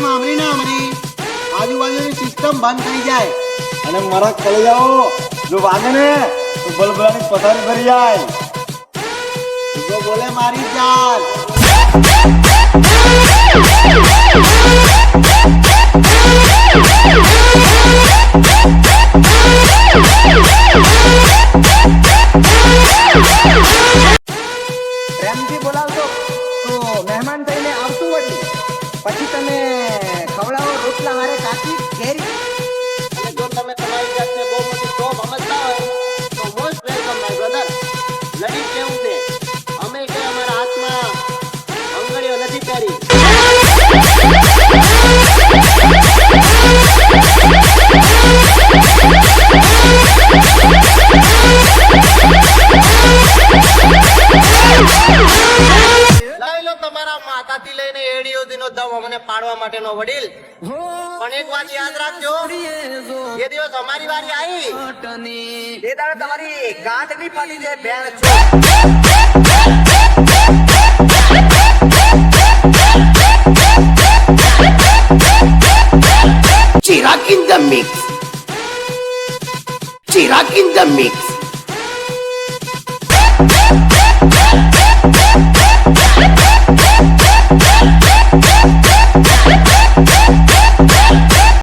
System Amri ના આમરી આજુબાજુની system બંધ થઈ જાય અને મરક ચલી જાઓ જો વાગે ને તો બલબલાની પથારી ભરી જાય તો બોલે મારી જાન પ્રેમથી બોલાવશો તો મહેમાન થઈને આવતું વળી પછી તમે ખવડાવો રોટલા હારે કાચી કેરી અને જો તમે તમારી જાતને બહુ મોટી ટોપ સમજતા હોય તો મોસ્ટ વેલકમ માય બ્રધર લડી કેવું છે અમે કે અમારા હાથમાં અંગળીઓ નથી પહેરી લઈ લો તમારા માતાથી લઈને એડી સુધીનો દમ અમને પાડવા માટેનો વડીલ પણ એક વાત યાદ રાખજો એ દિવસ અમારી વારી આવી એ દાડે તમારી ગાંઠ ની ફાટી જાય બેન Chirag in the mix. Chirag in the mix.